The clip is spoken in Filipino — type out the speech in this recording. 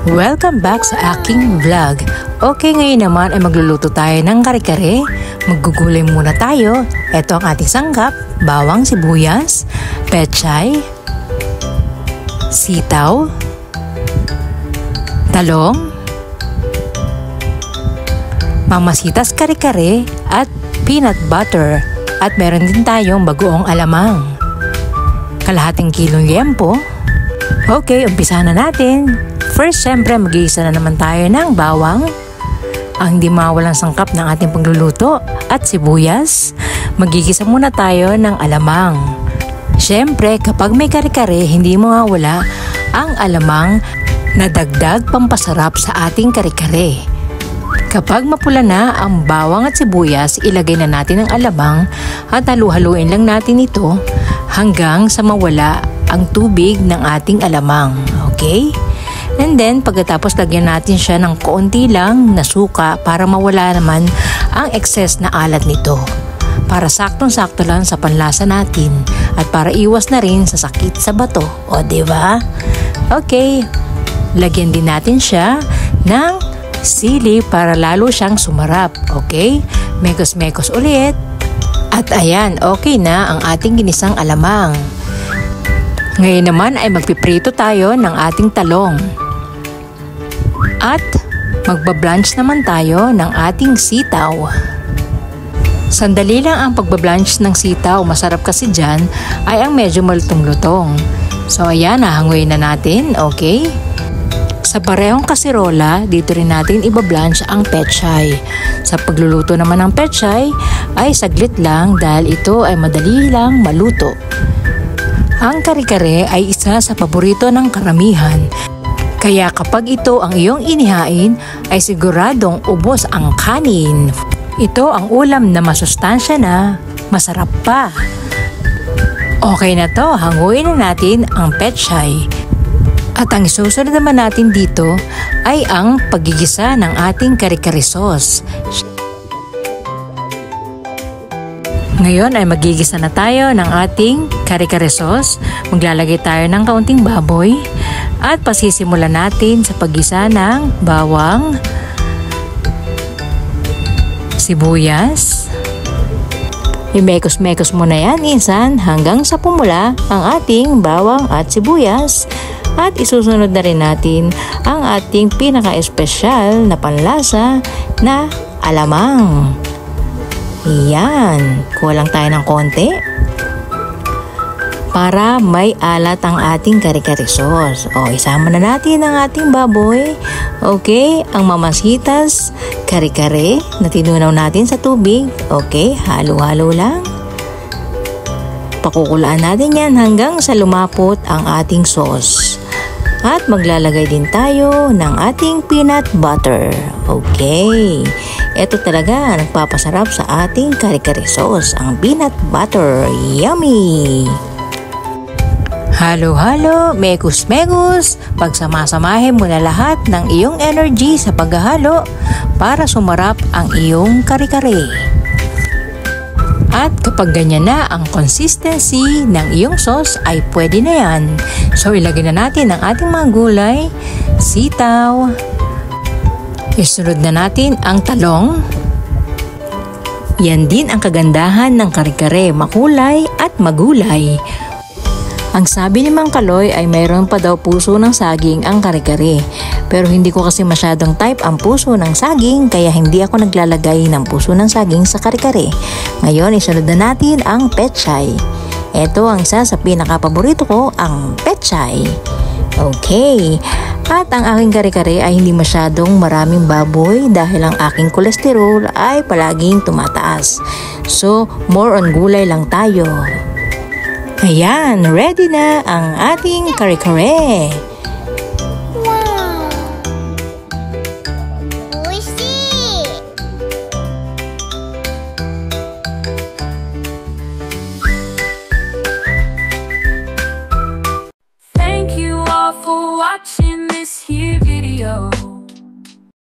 Welcome back sa aking vlog. Okay, ngayon naman ay magluluto tayo ng kare-kare. Maggugulay muna tayo. Ito ang ating sangkap: bawang, sibuyas, pechay, sitaw, talong, mamasitas kare-kare at peanut butter. At meron din tayong bagoong alamang. Kalahating kilong liempo. Okay, umpisa na natin. First, syempre, mag-iisa na naman tayo ng bawang, ang hindi mawalang sangkap ng ating pagluluto, at sibuyas. Magigisa muna tayo ng alamang. Syempre, kapag may kare-kare, hindi mawawala ang alamang na dagdag pampasarap sa ating kare-kare. Kapag mapula na ang bawang at sibuyas, ilagay na natin ang alamang at halu-haluin lang natin ito hanggang sa mawala ang tubig ng ating alamang. Okay? And then, pagkatapos lagyan natin siya ng konti lang na suka para mawala naman ang excess na alat nito. Para saktong-sakto lang sa panlasa natin at para iwas na rin sa sakit sa bato. O, diba? Okay. Lagyan din natin siya ng sili para lalo siyang sumarap. Okay? Mekos-mekos ulit. At ayan, okay na ang ating ginisang alamang. Ngayon naman ay magpiprito tayo ng ating talong. At magbablanch naman tayo ng ating sitaw. Sandali lang ang pagbablanch ng sitaw. Masarap kasi dyan ay ang medyo malutong-lutong. So ayan, nahanguin na natin. Okay? Sa parehong kasirola, dito rin natin ibablanch ang pechay. Sa pagluluto naman ng pechay ay saglit lang dahil ito ay madali lang maluto. Ang kare-kare ay isa sa paborito ng karamihan. Kaya kapag ito ang iyong inihain ay siguradong ubos ang kanin. Ito ang ulam na masustansya na masarap pa. Okay na to, hanguin na natin ang pechay. At ang isusunod naman natin dito ay ang paggigisa ng ating kare-kare sauce. Ngayon ay magigisa na tayo ng ating kare-kare sauce. Maglalagay tayo ng kaunting baboy at pasisimulan natin sa paggisa ng bawang, sibuyas. Imekos-mekos muna yan insan hanggang sa pumula ang ating bawang at sibuyas. At isusunod na rin natin ang ating pinaka-espesyal na panlasa na alamang. Yan, kulang tayo ng konti para may alat ang ating kare-kare sauce. O, isama na natin ang ating baboy. Okay, ang mamasitas kare-kare na tinunaw natin sa tubig. Okay, halo-halo lang. Pakukulaan natin yan hanggang sa lumapot ang ating sauce. At maglalagay din tayo ng ating peanut butter. Okay. Ito talaga nagpapasarap sa ating kare-kare sauce, ang peanut butter. Yummy! Halo-halo, megus-megus. Pagsama-samahin mo na lahat ng iyong energy sa paghahalo para sumarap ang iyong kare-kare. At kapag ganyan na ang consistency ng iyong sauce ay pwede na yan. So ilagay na natin ang ating mga gulay, sitaw. Isunod na natin ang talong. Yan din ang kagandahan ng kare-kare, makulay at magulay. Ang sabi ni Mang Kaloy ay mayroon pa daw puso ng saging ang kare-kare. Pero hindi ko kasi masyadong type ang puso ng saging kaya hindi ako naglalagay ng puso ng saging sa kare-kare. Ngayon, isunod na natin ang pechay. Ito ang isa sa pinaka-paborito ko, ang pechay. Okay. At ang aking kare-kare ay hindi masyadong maraming baboy dahil ang aking kolesterol ay palaging tumataas. So, more on gulay lang tayo. Ayan, ready na ang ating kare-kare.